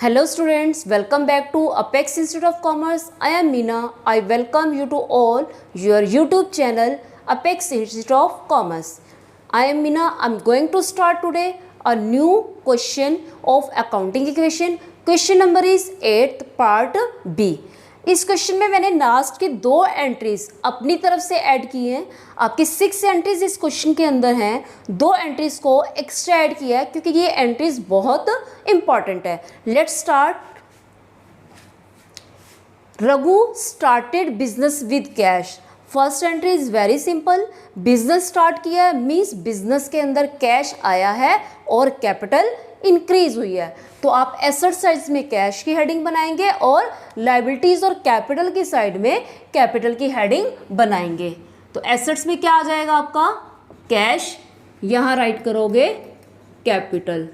Hello students, welcome back to Apex Institute of Commerce. I am Meena. I welcome you to all your YouTube channel Apex Institute of Commerce. I am Meena. I am going to start today a new question of accounting equation. Question number is 8th part B. इस question में मैंने last के 2 entries अपनी तरफ से add की हैं। आपकी 6 एंट्रीज इस क्वेश्चन के अंदर हैं, 2 एंट्रीज को एक्स्ट्रा ऐड किया है क्योंकि ये एंट्रीज बहुत इंपॉर्टेंट है। Let's start. Raghu started business with cash. First entry is very simple, business start किया है मीन्स बिजनेस के अंदर कैश आया है और कैपिटल इंक्रीज हुई है। तो आप एसेट साइड में कैश की हेडिंग बनाएंगे और लायबिलिटीज और कैपिटल की साइड में कैपिटल की हेडिंग बनाएंगे। तो एसेट्स में क्या आ जाएगा आपका कैश, यहाँ राइट करोगे कैपिटल।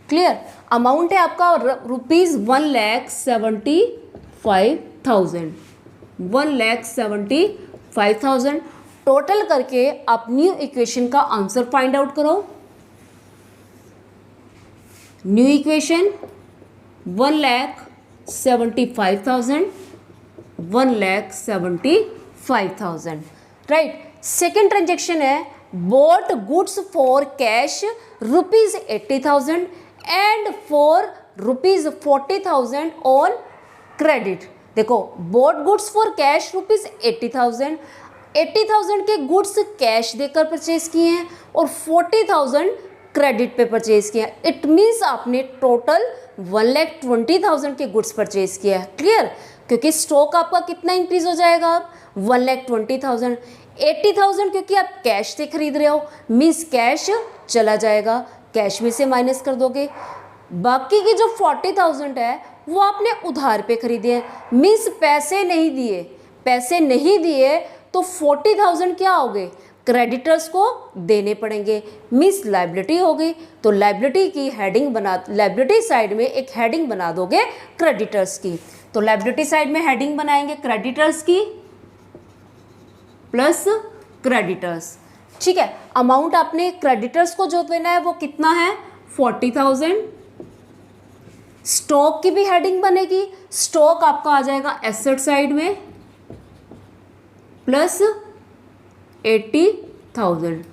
क्लियर। अमाउंट है आपका रुपीज 1,75,000, 1,75,000। टोटल करके आप न्यू इक्वेशन का आंसर फाइंड आउट करो। New equation 1,75,000, 1,75,000 right. Second transaction है bought goods for cash rupees 80,000 and for rupees 40,000 on credit. देखो bought goods for cash rupees 80,000, 80,000 के गुड्स कैश देकर परचेज किए हैं और 40,000 क्रेडिट पे परचेज किया। इट मीन्स आपने टोटल 1,20,000 के गुड्स परचेज किया है। क्लियर। क्योंकि स्टॉक आपका कितना इंक्रीज हो जाएगा अब 1,20,000, 80,000 क्योंकि आप कैश से खरीद रहे हो मीन्स कैश चला जाएगा, कैश में से माइनस कर दोगे। बाकी की जो 40,000 है वो आपने उधार पे खरीदे हैं मीन्स पैसे नहीं दिए, पैसे नहीं दिए तो 40,000 क्या हो गए क्रेडिटर्स को देने पड़ेंगे मीन्स लायबिलिटी हो गई। तो लायबिलिटी की हेडिंग बना, लायबिलिटी साइड में एक हेडिंग बना दोगे क्रेडिटर्स की। तो लायबिलिटी साइड में हेडिंग बनाएंगे क्रेडिटर्स की प्लस क्रेडिटर्स। ठीक है। अमाउंट आपने क्रेडिटर्स को जो देना है वो कितना है 40,000। स्टॉक की भी हेडिंग बनेगी, स्टॉक आपका आ जाएगा एसेट साइड में प्लस 80,000।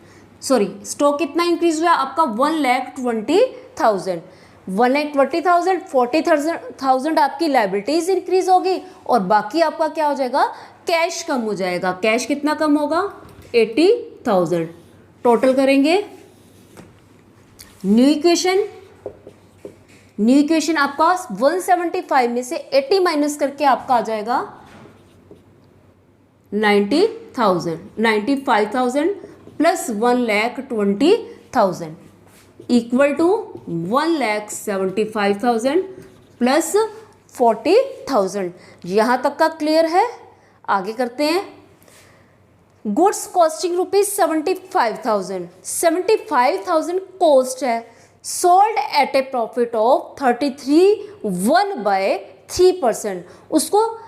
सॉरी स्टॉक कितना इंक्रीज हुआ आपका 1,20,000, 1,20,000, 40,000 आपकी लायबिलिटीज इंक्रीज होगी और बाकी आपका क्या हो जाएगा कैश कम हो जाएगा। कैश कितना कम होगा 80,000। टोटल करेंगे न्यू इक्वेशन, न्यू इक्वेशन आपका 175 में से 80 माइनस करके आपका आ जाएगा 95,000 प्लस 1,20,000 इक्वल टू 1,75,000 प्लस 40,000। यहाँ तक का क्लियर है। आगे करते हैं। गुड्स कॉस्टिंग रुपीज 75,000, 75,000 कॉस्ट है, sold at A profit of 33/3%। उसको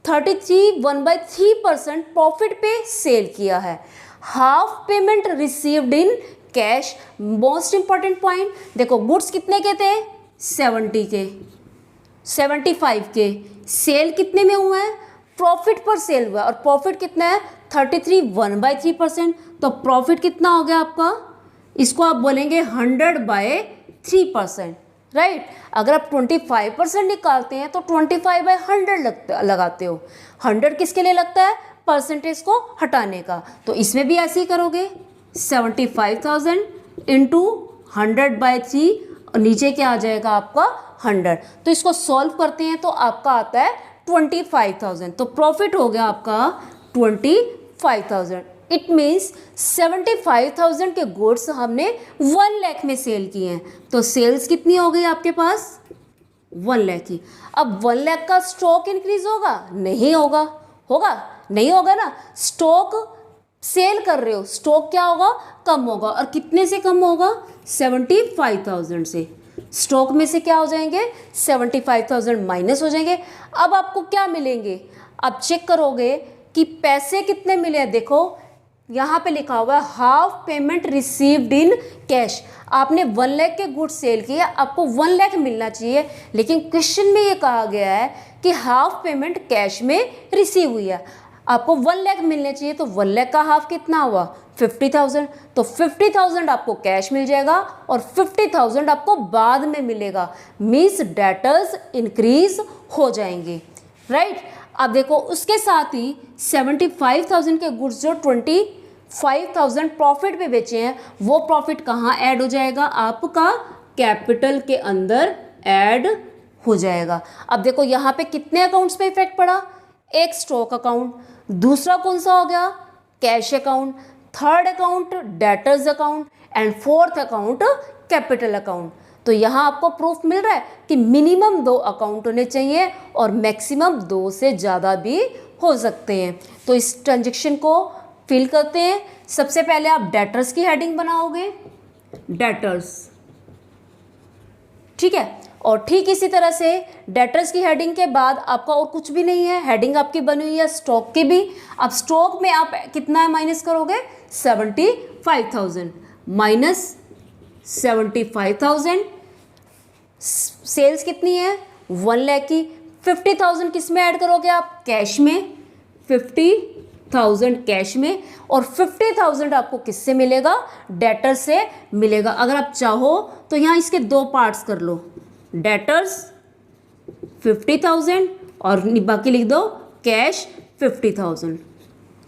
33/3% प्रॉफिट पे सेल किया है। Half payment received in cash. Most important point देखो गुड्स कितने के थे 70 के, 75 के, सेल कितने में हुआ है प्रॉफिट पर सेल हुआ और प्रॉफिट कितना है 33 तो प्रॉफिट कितना हो गया आपका, इसको आप बोलेंगे 100/3%। राइट। अगर आप 25% निकालते हैं तो 25/100 लगाते हो। 100 किसके लिए लगता है परसेंटेज को हटाने का। तो इसमें भी ऐसे ही करोगे 75,000 इंटू 100/3 और नीचे क्या आ जाएगा आपका 100। तो इसको सॉल्व करते हैं तो आपका आता है 25,000। तो प्रॉफिट हो गया आपका 25,000। इट मीन्स 75,000 के गुड्स हमने 1 लाख में सेल किए हैं। तो सेल्स कितनी हो गई आपके पास 1 लाख की। अब 1 लाख का स्टॉक इंक्रीज होगा नहीं होगा, होगा नहीं होगा ना। स्टॉक सेल कर रहे हो, स्टॉक क्या होगा कम होगा और कितने से कम होगा 75,000 से। स्टॉक में से क्या हो जाएंगे 75,000 माइनस हो जाएंगे। अब आपको क्या मिलेंगे, अब चेक करोगे कि पैसे कितने मिले हैं। देखो यहाँ पे लिखा हुआ है half payment received in cash. आपने 1 लाख के गुड्स सेल किए, आपको 1 लाख मिलना चाहिए, लेकिन क्वेश्चन में ये कहा गया है कि हाफ पेमेंट कैश में रिसीव हुई है। आपको 1 लाख मिलने चाहिए, तो 1 लाख का हाफ कितना हुआ 50,000। तो 50,000 आपको कैश मिल जाएगा और 50,000 आपको बाद में मिलेगा। मीन्स डेटर्स इंक्रीज हो जाएंगे, राइट। अब देखो उसके साथ ही 75,000 के गुड्स जो 25,000 प्रॉफिट पे बेचे हैं, वो प्रॉफिट कहाँ ऐड हो जाएगा, आपका कैपिटल के अंदर ऐड हो जाएगा। अब देखो यहाँ पे कितने अकाउंट्स पे इफेक्ट पड़ा, एक स्टॉक अकाउंट, दूसरा कौन सा हो गया cash account, third account debtors account and fourth account capital account. तो यहाँ आपको प्रूफ मिल रहा है कि मिनिमम 2 अकाउंट होने चाहिए और मैक्सिमम 2 से ज़्यादा भी हो सकते हैं। तो इस ट्रांजेक्शन को फिल करते हैं। सबसे पहले आप डेटर्स की हेडिंग बनाओगे, डेटर्स, ठीक है। और ठीक इसी तरह से डेटर्स की हेडिंग के बाद आपका और कुछ भी नहीं है, हेडिंग आपकी बनी हुई है स्टॉक की भी। अब स्टॉक में आप कितना माइनस करोगे 75,000 माइनस 75,000, सेल्स कितनी है 1 लाख की। 50,000 किस में ऐड करोगे आप, कैश में, 50,000 कैश में, और 50,000 आपको किससे मिलेगा, डेटर से मिलेगा। अगर आप चाहो तो यहाँ इसके 2 पार्ट्स कर लो, डेटर्स 50,000 और बाकी लिख दो कैश 50,000।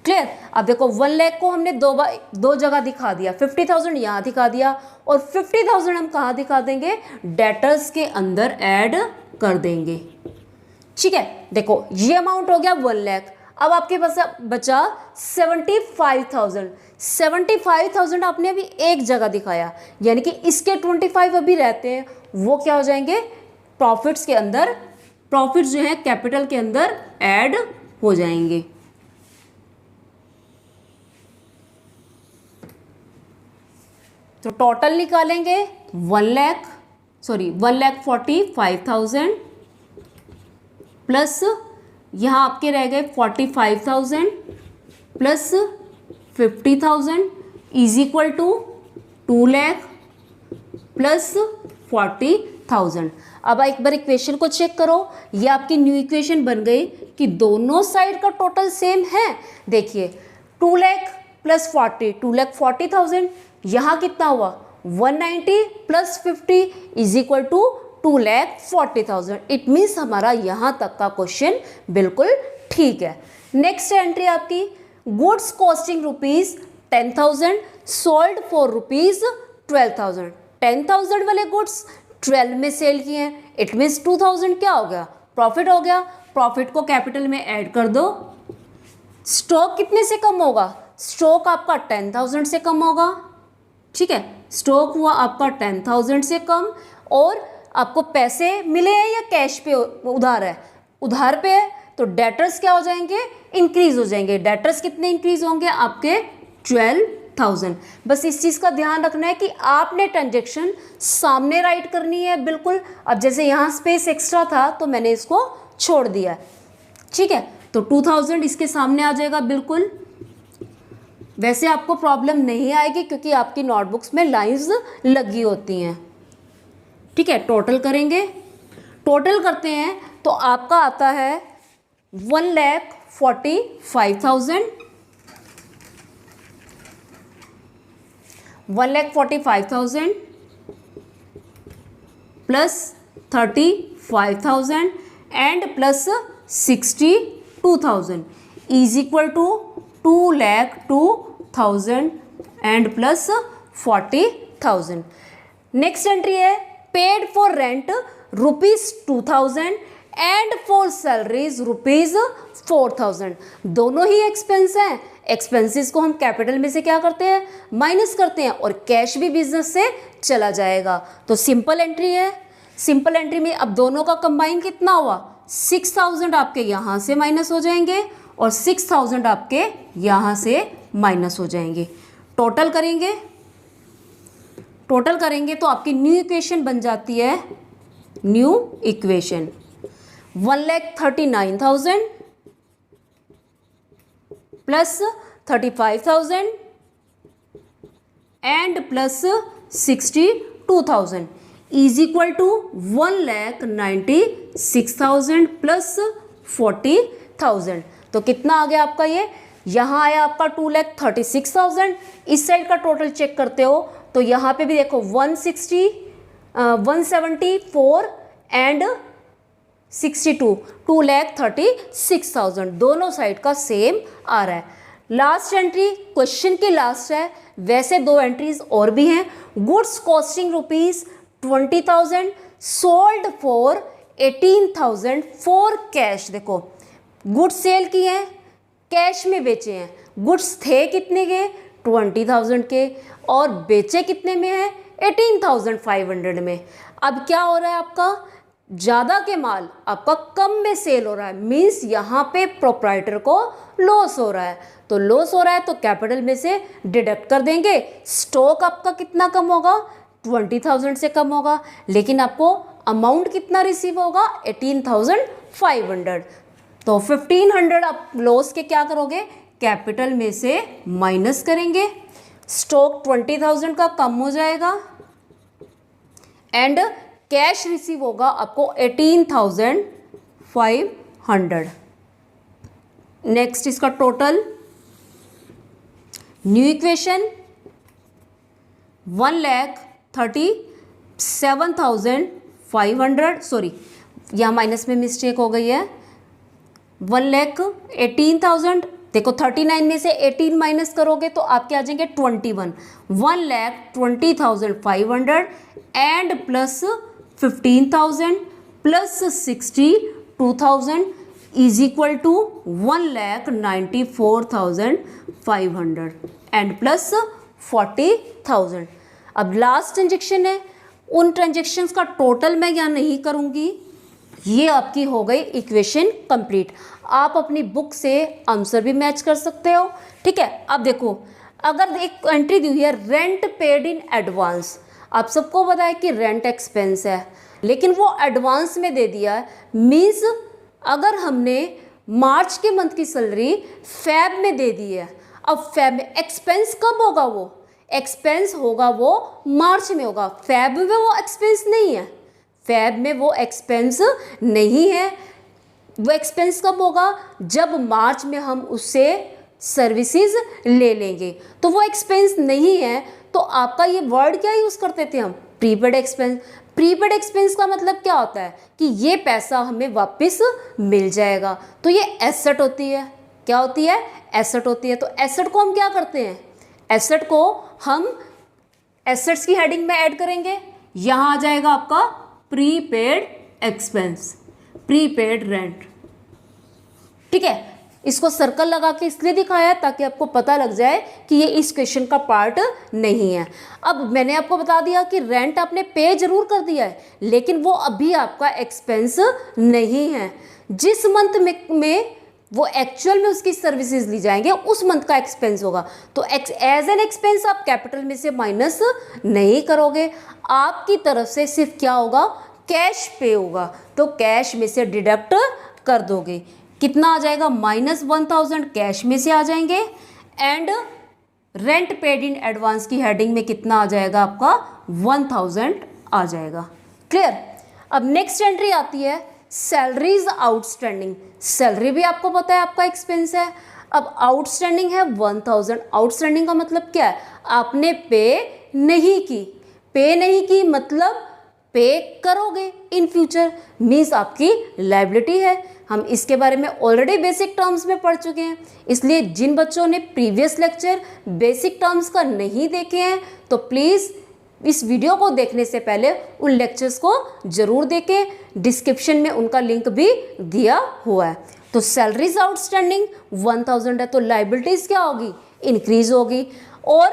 क्लियर। अब देखो 1 लाख को हमने दो जगह दिखा दिया, 50,000 यहाँ दिखा दिया और 50,000 हम कहाँ दिखा देंगे, डेटर्स के अंदर ऐड कर देंगे, ठीक है। देखो ये अमाउंट हो गया 1 लाख। अब आपके पास बचा 75,000। 75,000 आपने अभी एक जगह दिखाया, यानी कि इसके 25 अभी रहते हैं, वो क्या हो जाएंगे प्रॉफिट्स के अंदर, प्रॉफिट्स जो है कैपिटल के अंदर ऐड हो जाएंगे। तो टोटल निकालेंगे 1,45,000 प्लस यहाँ आपके रह गए 45,000 plus 50,000 is equal to 2 lakh plus 40,000। अब एक बार इक्वेशन को चेक करो, ये आपकी न्यू इक्वेशन बन गई कि दोनों साइड का टोटल सेम है। देखिए 2 लाख प्लस 40, 2,40,000, यहाँ कितना हुआ 190 plus 50 is equal to 2,40,000। It means हमारा यहाँ तक का क्वेश्चन बिल्कुल ठीक है। नेक्स्ट एंट्री आपकी गुड्स कॉस्टिंग ₹10,000 सोल्ड फॉर ₹12,000। 10,000 वाले गुड्स 12 में सेल किए हैं, इट मीन्स 2,000 क्या हो गया प्रॉफिट हो गया। प्रॉफिट को कैपिटल में ऐड कर दो। स्टॉक कितने से कम होगा, स्टॉक आपका 10,000 से कम होगा, ठीक है। स्टॉक हुआ आपका 10,000 से कम, और आपको पैसे मिले हैं या कैश पे उधार है, उधार पे है, तो डेटर्स क्या हो जाएंगे इंक्रीज हो जाएंगे। डेटर्स कितने इंक्रीज होंगे आपके 12,000। बस इस चीज़ का ध्यान रखना है कि आपने ट्रांजेक्शन सामने राइट करनी है बिल्कुल। अब जैसे यहाँ स्पेस एक्स्ट्रा था तो मैंने इसको छोड़ दिया, ठीक है। तो 2,000 इसके सामने आ जाएगा बिल्कुल। वैसे आपको प्रॉब्लम नहीं आएगी क्योंकि आपकी नोटबुक्स में लाइंस लगी होती हैं, ठीक है। टोटल करेंगे, टोटल करते हैं तो आपका आता है 1,45,000, 1,45,000 plus 35,000 and plus 62,000 is equal to 2,02,000 and plus 40,000। Next entry है paid for rent ₹2,000 and for salaries ₹4,000। दोनों ही एक्सपेंस हैं। एक्सपेंसेस को हम कैपिटल में से क्या करते हैं माइनस करते हैं, और कैश भी बिजनेस से चला जाएगा। तो सिंपल एंट्री है। सिंपल एंट्री में अब दोनों का कंबाइन कितना हुआ 6,000 आपके यहाँ से माइनस हो जाएंगे और 6,000 आपके यहाँ से माइनस हो जाएंगे। टोटल करेंगे, टोटल करेंगे तो आपकी न्यू इक्वेशन बन जाती है, new equation 1,39,000 plus 35,000 and plus 62,000 is equal to 1,96,000 plus 40,000। तो कितना आ गया आपका ये, यहाँ आया आपका 2,36,000। इस साइड का टोटल चेक करते हो तो यहाँ पे भी देखो 174 एंड 62, 2,36,000 दोनों साइड का सेम आ रहा है। लास्ट एंट्री क्वेश्चन की लास्ट है, वैसे दो एंट्रीज और भी हैं। Goods costing ₹20,000 sold for 18,000 for cash. देखो गुड्स सेल किए हैं, कैश में बेचे हैं। गुड्स थे कितने के, 20,000 के, और बेचे कितने में है, 18,500 में। अब क्या हो रहा है आपका, ज़्यादा के माल आपका कम में सेल हो रहा है, मीन्स यहाँ पे प्रोप्राइटर को लॉस हो रहा है। तो लॉस हो रहा है तो कैपिटल में से डिडक्ट कर देंगे। स्टॉक आपका कितना कम होगा, 20,000 से कम होगा, लेकिन आपको अमाउंट कितना रिसीव होगा, 18,500। तो 1,500 आप लॉस के क्या करोगे, कैपिटल में से माइनस करेंगे। स्टॉक 20,000 का कम हो जाएगा एंड कैश रिसीव होगा आपको 18,500। नेक्स्ट इसका टोटल, न्यू इक्वेशन 1,37,500, सॉरी यहाँ माइनस में मिस्टेक हो गई है, 1,18,000। देखो 39 में से 18 माइनस करोगे तो आपके आ जाएंगे 21, 1,20,500 and plus 15,000 plus 62,000 is equal to 1,94,500 and plus 40,000। अब लास्ट ट्रांजेक्शन है, उन ट्रांजेक्शन्स का टोटल मैं यहाँ नहीं करूँगी। ये आपकी हो गई इक्वेशन कंप्लीट। आप अपनी बुक से आंसर भी मैच कर सकते हो, ठीक है। अब देखो अगर एक एंट्री दी हुई है रेंट पेड इन एडवांस, आप सबको पता है कि रेंट एक्सपेंस है, लेकिन वो एडवांस में दे दिया है, मीन्स अगर हमने मार्च के मंथ की सैलरी फैब में दे दी है, अब फैब में एक्सपेंस कब होगा, वो एक्सपेंस होगा वो मार्च में होगा, फैब में वो एक्सपेंस नहीं है, फैब में वो एक्सपेंस नहीं है। वो एक्सपेंस कब होगा, जब मार्च में हम उससे सर्विसेज ले लेंगे, तो वो एक्सपेंस नहीं है। तो आपका ये वर्ड क्या यूज़ करते थे हम, प्रीपेड एक्सपेंस। प्रीपेड एक्सपेंस का मतलब क्या होता है कि ये पैसा हमें वापस मिल जाएगा, तो ये एसेट होती है। क्या होती है, एसेट होती है। तो एसेट को हम क्या करते हैं, एसेट को हम एसेट्स की हेडिंग में ऐड करेंगे। यहाँ आ जाएगा आपका प्रीपेड एक्सपेंस, प्रीपेड रेंट, ठीक है। इसको सर्कल लगा के इसलिए दिखाया है ताकि आपको पता लग जाए कि ये इस क्वेश्चन का पार्ट नहीं है। अब मैंने आपको बता दिया कि रेंट आपने पे जरूर कर दिया है, लेकिन वो अभी आपका एक्सपेंस नहीं है। जिस मंथ में वो एक्चुअल में उसकी सर्विसेज ली जाएंगे, उस मंथ का एक्सपेंस होगा। तो एज एन एक्सपेंस आप कैपिटल में से माइनस नहीं करोगे, आपकी तरफ से सिर्फ क्या होगा, कैश पे होगा, तो कैश में से डिडक्ट कर दोगे। कितना आ जाएगा, -1,000 कैश में से आ जाएंगे and rent paid in advance की हेडिंग में कितना आ जाएगा आपका, 1,000 आ जाएगा। क्लियर। अब नेक्स्ट एंट्री आती है सैलरीज आउटस्टैंडिंग। सैलरी भी आपको पता है आपका एक्सपेंस है। अब आउटस्टैंडिंग है 1,000। आउटस्टैंडिंग का मतलब क्या है, आपने पे नहीं की, पे नहीं की मतलब पे करोगे इन फ्यूचर, मीन्स आपकी लायबिलिटी है। हम इसके बारे में ऑलरेडी बेसिक टर्म्स में पढ़ चुके हैं, इसलिए जिन बच्चों ने प्रीवियस लेक्चर बेसिक टर्म्स का नहीं देखे हैं तो प्लीज़ इस वीडियो को देखने से पहले उन लेक्चर्स को ज़रूर देखें, डिस्क्रिप्शन में उनका लिंक भी दिया हुआ है। तो सैलरीज आउटस्टैंडिंग 1,000 है, तो लायबिलिटीज़ क्या होगी, इंक्रीज होगी। और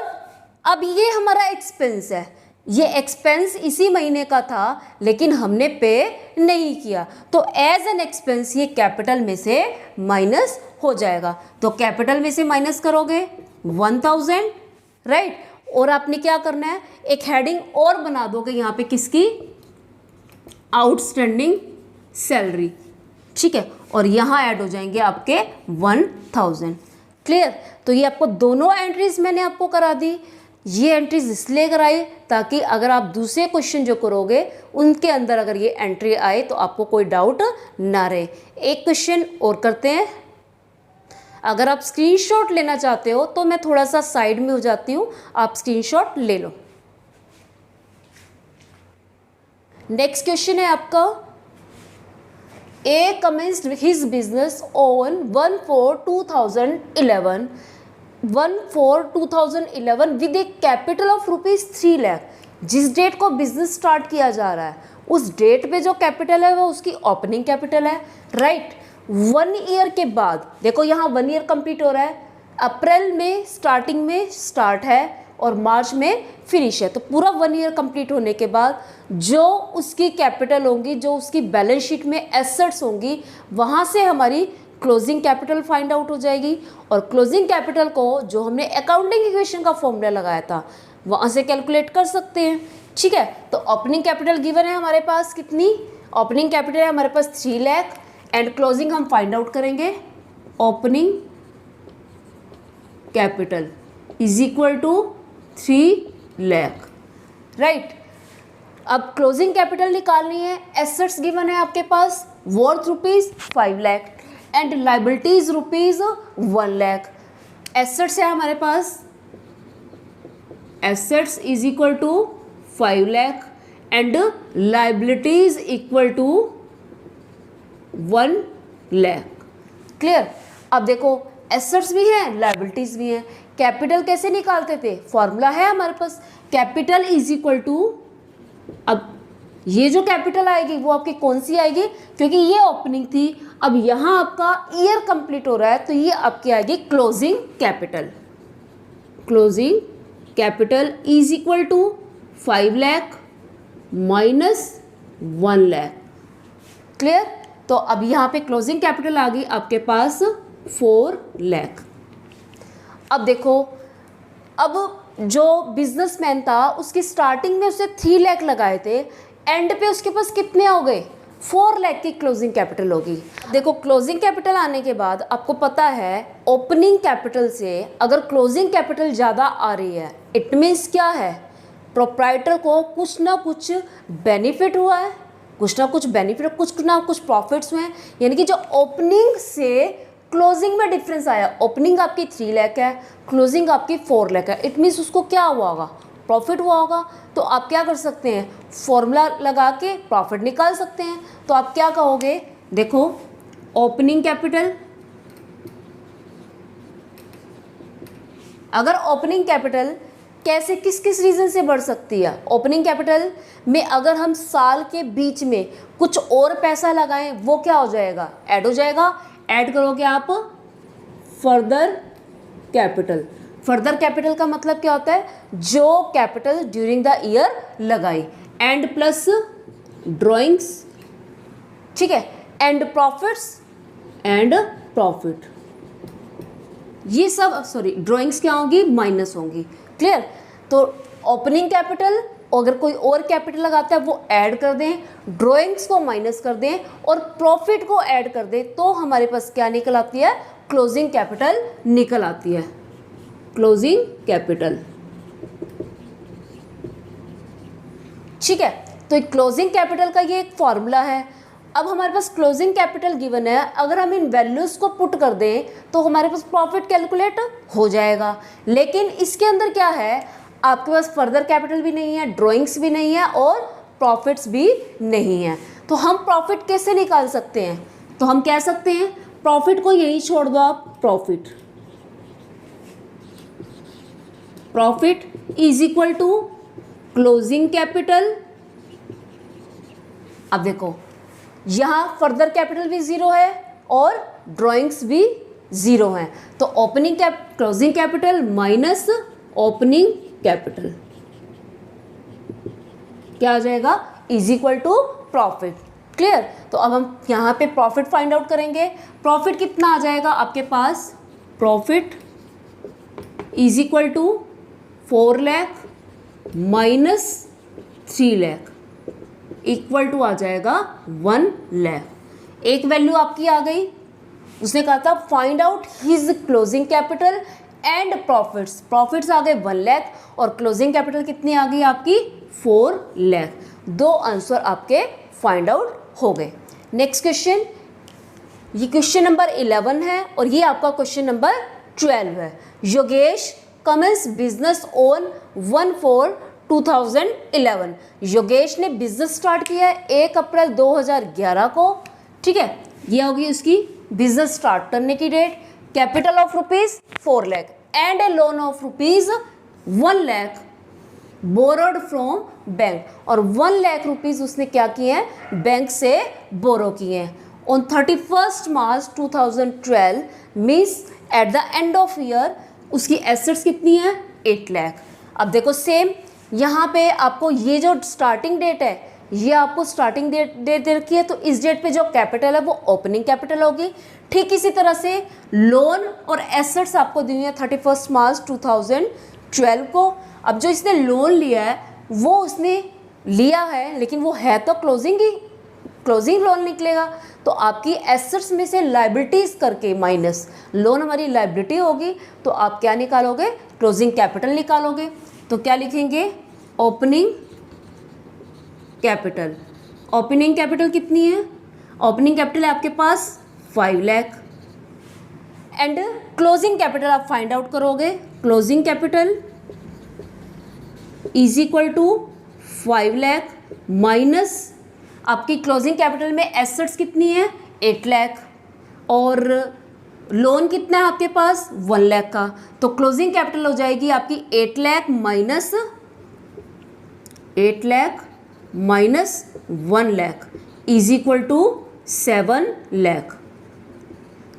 अब ये हमारा एक्सपेंस है, ये एक्सपेंस इसी महीने का था लेकिन हमने पे नहीं किया, तो एज एन एक्सपेंस ये कैपिटल में से माइनस हो जाएगा। तो कैपिटल में से माइनस करोगे 1,000, राइट। और आपने क्या करना है, एक हेडिंग और बना दोगे यहाँ पे, किसकी, आउटस्टैंडिंग सैलरी, ठीक है। और यहाँ ऐड हो जाएंगे आपके 1,000, क्लियर। तो ये आपको दोनों एंट्रीज मैंने आपको करा दी। ये एंट्रीज इसलिए कराई ताकि अगर आप दूसरे क्वेश्चन जो करोगे उनके अंदर अगर ये एंट्री आए तो आपको कोई डाउट ना रहे। एक क्वेश्चन और करते हैं। अगर आप स्क्रीनशॉट लेना चाहते हो तो मैं थोड़ा सा साइड में हो जाती हूँ, आप स्क्रीनशॉट ले लो। नेक्स्ट क्वेश्चन है आपका, A commenced his business on 1/4/2011 with a capital of ₹3 lakh. जिस डेट को बिजनेस स्टार्ट किया जा रहा है उस डेट पे जो कैपिटल है वो उसकी ओपनिंग कैपिटल है, राइट। 1 ईयर के बाद देखो यहाँ 1 ईयर कंप्लीट हो रहा है, अप्रैल में स्टार्टिंग में स्टार्ट है और मार्च में फिनिश है, तो पूरा 1 ईयर कंप्लीट होने के बाद जो उसकी कैपिटल होंगी, जो उसकी बैलेंस शीट में एसेट्स होंगी, वहाँ से हमारी क्लोजिंग कैपिटल फाइंड आउट हो जाएगी। और क्लोजिंग कैपिटल को जो हमने अकाउंटिंग इक्वेशन का फॉर्मूला लगाया था वहाँ से कैलकुलेट कर सकते हैं, ठीक है। तो ओपनिंग कैपिटल गिवन है हमारे पास, कितनी ओपनिंग कैपिटल है हमारे पास 3 लाख एंड क्लोजिंग हम फाइंड आउट करेंगे। Opening capital is equal to 3 lakh, right. अब क्लोजिंग कैपिटल निकालनी है। एसेट्स गिवन है आपके पास, worth ₹5 lakh and liabilities ₹1 lakh. Assets है हमारे पास, assets is equal to 5 lakh and liabilities equal to 1 lakh, clear. अब देखो एसेट्स भी हैं लाइबिलिटीज भी हैं। कैपिटल कैसे निकालते थे, फॉर्मूला है हमारे पास, कैपिटल इज इक्वल टू, अब ये जो कैपिटल आएगी वो आपकी कौन सी आएगी, क्योंकि ये ओपनिंग थी, अब यहाँ आपका ईयर कंप्लीट हो रहा है तो ये आपकी आएगी closing capital. Closing capital is equal to 5 lakh minus 1 lakh, clear. तो अब यहाँ पे क्लोजिंग कैपिटल आ गई आपके पास 4 लाख। अब देखो, अब जो बिजनेसमैन था उसकी स्टार्टिंग में उसने 3 लाख लगाए थे, एंड पे उसके पास कितने हो गए, 4 लाख की क्लोजिंग कैपिटल होगी। देखो क्लोजिंग कैपिटल आने के बाद आपको पता है ओपनिंग कैपिटल से अगर क्लोजिंग कैपिटल ज़्यादा आ रही है इट मीन्स क्या है, प्रोप्राइटर को कुछ ना कुछ बेनिफिट हुआ है, कुछ ना कुछ बेनिफिट, कुछ ना कुछ प्रॉफिट्स हुए हैं। यानी कि जो ओपनिंग से क्लोजिंग में डिफरेंस आया, ओपनिंग आपकी 3 लाख है, क्लोजिंग आपकी 4 लाख है, इट मीन्स उसको क्या हुआ होगा, प्रॉफिट हुआ होगा। तो आप क्या कर सकते हैं, फॉर्मूला लगा के प्रॉफिट निकाल सकते हैं। तो आप क्या कहोगे, देखो ओपनिंग कैपिटल, अगर ओपनिंग कैपिटल कैसे किस किस रीज़न से बढ़ सकती है, ओपनिंग कैपिटल में अगर हम साल के बीच में कुछ और पैसा लगाएं वो क्या हो जाएगा, ऐड हो जाएगा। ऐड करोगे आप फर्दर कैपिटल। फर्दर कैपिटल का मतलब क्या होता है, जो कैपिटल ड्यूरिंग द ईयर लगाई, एंड प्लस ड्रॉइंग्स, ठीक है, एंड प्रॉफिट्स एंड प्रॉफिट, ये सब सॉरी ड्रॉइंग्स क्या होंगी, माइनस होंगी, क्लियर। तो ओपनिंग कैपिटल अगर कोई और कैपिटल लगाता है वो ऐड कर दें, ड्रॉइंग्स को माइनस कर दें और प्रॉफिट को ऐड कर दें, तो हमारे पास क्या निकल आती है, क्लोजिंग कैपिटल निकल आती है। क्लोजिंग कैपिटल, ठीक है। तो क्लोजिंग कैपिटल का ये एक फॉर्मूला है। अब हमारे पास क्लोजिंग कैपिटल गिवन है, अगर हम इन वैल्यूज को पुट कर दें तो हमारे पास प्रॉफिट कैलकुलेट हो जाएगा। लेकिन इसके अंदर क्या है, आपके पास फर्दर कैपिटल भी नहीं है, ड्राइंग्स भी नहीं है और प्रॉफिट्स भी नहीं है। तो हम प्रॉफिट कैसे निकाल सकते हैं, तो हम कह सकते हैं प्रॉफिट को यही छोड़ दो आप, profit, profit is equal to closing capital. अब देखो यहाँ फर्दर कैपिटल भी 0 है और ड्राइंग्स भी 0 हैं, तो opening closing capital minus opening capital क्या आ जाएगा, is equal to profit, clear. तो अब हम यहाँ पे प्रॉफिट फाइंड आउट करेंगे। प्रॉफिट कितना आ जाएगा आपके पास, profit is equal to 4 lakh minus 3 lakh equal to आ जाएगा 1 लाख। एक वैल्यू आपकी आ गई उसने कहा था find out his closing capital and profits. Profits आ गए 1 लाख और क्लोजिंग कैपिटल कितनी आ गई आपकी 4 लाख। 2 आंसर आपके फाइंड आउट हो गए। नेक्स्ट क्वेश्चन, ये क्वेश्चन नंबर 11 है और ये आपका क्वेश्चन नंबर 12 है। Yogesh commences business on 1/4/2011। Yogesh ने बिजनेस स्टार्ट किया है 1 अप्रैल 2011 को, ठीक है। ये होगी उसकी बिजनेस स्टार्ट करने की date. Capital of rupees 4 lakh and a loan of rupees 1 lakh borrowed from bank, और 1 लाख रुपीज उसने क्या किए हैं, बैंक से बोरो किए हैं। On 31 March 2012 means at the end of year उसकी एसेट्स कितनी है 8 लाख। अब देखो सेम यहाँ पे आपको ये जो स्टार्टिंग डेट है, ये आपको स्टार्टिंग डेट दे रखी है, तो इस डेट पे जो कैपिटल है वो ओपनिंग कैपिटल होगी। ठीक इसी तरह से लोन और एसेट्स आपको दी हुई है 31 मार्च 2012 को। अब जो इसने लोन लिया है वो उसने लिया है, लेकिन वो है तो क्लोजिंग लोन निकलेगा, तो आपकी एसेट्स में से लायबिलिटीज करके माइनस लोन हमारी लायबिलिटी होगी, तो आप क्या निकालोगे, क्लोजिंग कैपिटल निकालोगे। तो क्या लिखेंगे, ओपनिंग कैपिटल। ओपनिंग कैपिटल कितनी है, ओपनिंग कैपिटल है आपके पास 5 लाख एंड क्लोजिंग कैपिटल आप फाइंड आउट करोगे। Closing capital is equal to 5 lakh minus आपकी क्लोजिंग कैपिटल में एसेट्स कितनी है 8 लाख और लोन कितना है आपके पास 1 लाख का, तो क्लोजिंग कैपिटल हो जाएगी आपकी 8 lakh minus 1 lakh is equal to 7 lakh.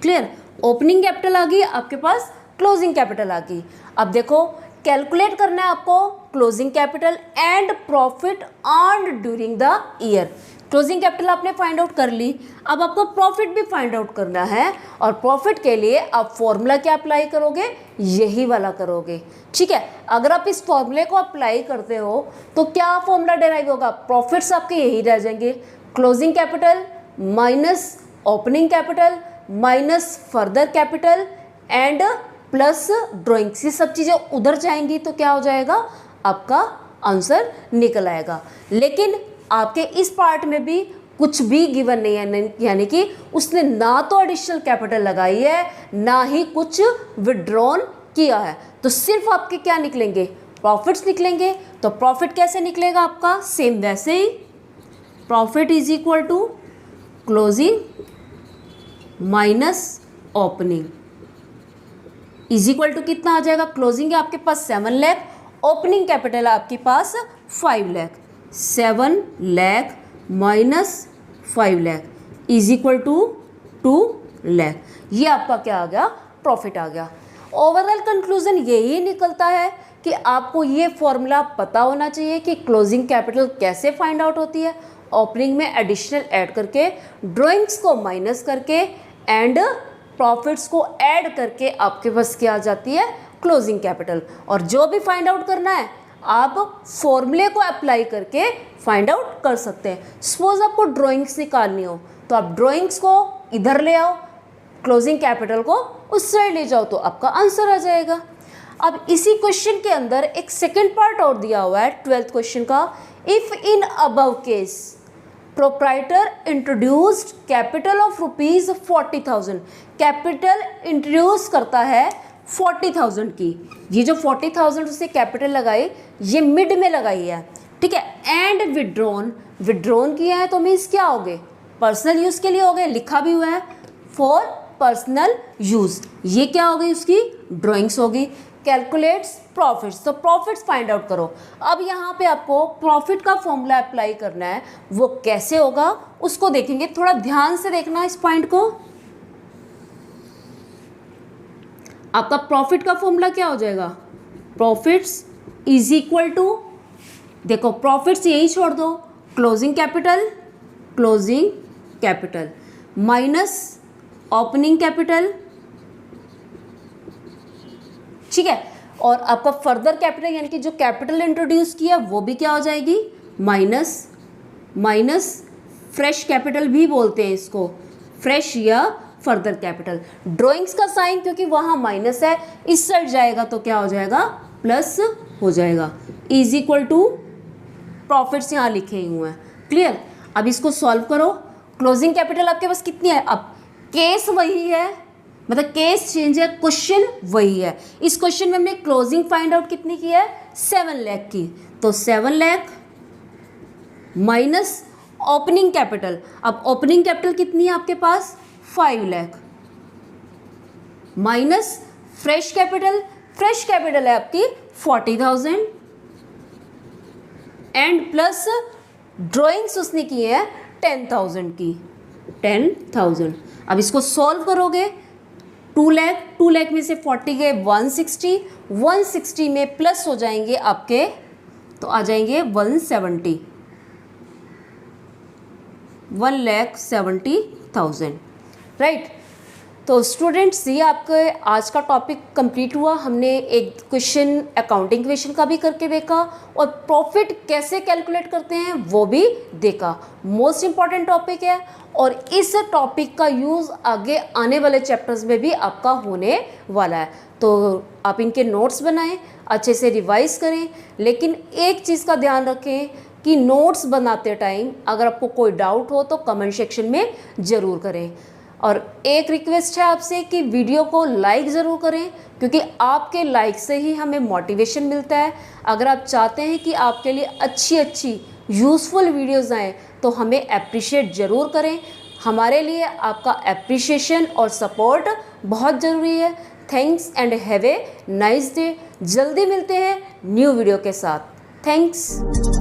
Clear, opening capital आ गई आपके पास, क्लोजिंग कैपिटल आ गई। अब देखो कैलकुलेट करना है आपको closing capital and profit earned during the year. Closing capital आपने फाइंड आउट कर ली, अब आपको प्रॉफिट भी फाइंड आउट करना है, और प्रॉफिट के लिए आप फॉर्मूला क्या अप्लाई करोगे, यही वाला करोगे, ठीक है। अगर आप इस फॉर्मूले को अप्लाई करते हो तो क्या फॉर्मूला डिराइव होगा, प्रॉफिट्स आपके यही रह जाएंगे, closing capital minus opening capital minus further capital and plus drawings, ये सब चीज़ें उधर जाएंगी तो क्या हो जाएगा, आपका आंसर निकल आएगा। लेकिन आपके इस पार्ट में भी कुछ भी गिवन नहीं है, यानी कि उसने ना तो एडिशनल कैपिटल लगाई है ना ही कुछ विड्रॉन किया है, तो सिर्फ आपके क्या निकलेंगे, प्रॉफिट्स निकलेंगे। तो प्रॉफिट कैसे निकलेगा आपका, सेम वैसे ही, profit is equal to closing minus opening is equal to कितना आ जाएगा, क्लोजिंग है आपके पास 7 लाख, ओपनिंग कैपिटल है आपके पास 5 lakh, 7 lakh minus 5 lakh is equal to 2 lakh. ये आपका क्या आ गया, प्रॉफिट आ गया। ओवरऑल कंक्लूजन यही निकलता है कि आपको ये फॉर्मूला पता होना चाहिए कि क्लोजिंग कैपिटल कैसे फाइंड आउट होती है, ओपनिंग में एडिशनल ऐड करके, ड्राइंग्स को माइनस करके एंड प्रॉफिट्स को ऐड करके आपके पास क्या आ जाती है, क्लोजिंग कैपिटल। और जो भी फाइंड आउट करना है आप फॉर्मूले को अप्लाई करके फाइंड आउट कर सकते हैं। सपोज आपको ड्राइंग्स निकालनी हो तो आप ड्राइंग्स को इधर ले आओ, क्लोजिंग कैपिटल को उस साइड ले जाओ, तो आपका आंसर आ जाएगा। अब इसी क्वेश्चन के अंदर एक सेकेंड पार्ट और दिया हुआ है 12th क्वेश्चन का, if in above case proprietor introduced capital of rupees 40,000, capital introduce करता है 40,000 की, ये जो 40,000 उससे कैपिटल लगाई ये मिड में लगाई है, ठीक है, एंड विड्रॉन किया है, तो मीन्स क्या हो गए, पर्सनल यूज़ के लिए हो गए, लिखा भी हुआ है फॉर पर्सनल यूज़, ये क्या हो गई उसकी ड्राइंग्स होगी। कैलकुलेट्स प्रॉफिट्स, तो प्रॉफिट्स फाइंड आउट करो। अब यहाँ पे आपको प्रॉफिट का फॉर्मूला अप्लाई करना है, वो कैसे होगा उसको देखेंगे, थोड़ा ध्यान से देखना इस पॉइंट को। आपका प्रॉफिट का फॉर्मूला क्या हो जाएगा, प्रॉफिट्स इज इक्वल टू, देखो प्रॉफिट्स यही छोड़ दो, closing capital minus opening capital, ठीक है, और आपका फर्दर कैपिटल यानी कि जो कैपिटल इंट्रोड्यूस किया वो भी क्या हो जाएगी, माइनस फ्रेश कैपिटल भी बोलते हैं इसको, फ्रेश या फर्दर कैपिटल। ड्राइंग्स का साइन क्योंकि वहाँ माइनस है, इस साइड जाएगा तो क्या हो जाएगा, प्लस हो जाएगा। इज इक्वल टू प्रॉफिट्स यहाँ लिखे हुए हैं, क्लियर। अब इसको सॉल्व करो। क्लोजिंग कैपिटल आपके पास कितनी है, अब केस वही है, मतलब केस चेंज है, क्वेश्चन वही है। इस क्वेश्चन में हमने क्लोजिंग फाइंड आउट कितनी की है, 7 लाख की, तो 7 लाख माइनस ओपनिंग कैपिटल। अब ओपनिंग कैपिटल कितनी है आपके पास, 5 lakh, minus fresh capital, fresh capital है आपकी 40,000 एंड प्लस ड्राइंग्स उसने की है 10,000 की, 10,000। अब इसको सॉल्व करोगे, 2 लाख में से 40 गए 160, 160 में प्लस हो जाएंगे आपके, तो आ जाएंगे 170, 1,70,000, राइट। तो स्टूडेंट्स ये आपके आज का टॉपिक कंप्लीट हुआ। हमने एक क्वेश्चन अकाउंटिंग क्वेश्चन का भी करके देखा और प्रॉफिट कैसे कैलकुलेट करते हैं वो भी देखा। मोस्ट इम्पॉर्टेंट टॉपिक है और इस टॉपिक का यूज़ आगे आने वाले चैप्टर्स में भी आपका होने वाला है। तो आप इनके नोट्स बनाएं, अच्छे से रिवाइज करें, लेकिन एक चीज़ का ध्यान रखें कि नोट्स बनाते टाइम अगर आपको कोई डाउट हो तो कमेंट सेक्शन में ज़रूर करें। और एक रिक्वेस्ट है आपसे कि वीडियो को लाइक ज़रूर करें, क्योंकि आपके लाइक से ही हमें मोटिवेशन मिलता है। अगर आप चाहते हैं कि आपके लिए अच्छी अच्छी यूज़फुल वीडियोज़ आएँ तो हमें अप्रिशिएट ज़रूर करें। हमारे लिए आपका अप्रिशिएशन और सपोर्ट बहुत ज़रूरी है। Thanks and have a nice day. जल्दी मिलते हैं न्यू वीडियो के साथ। थैंक्स।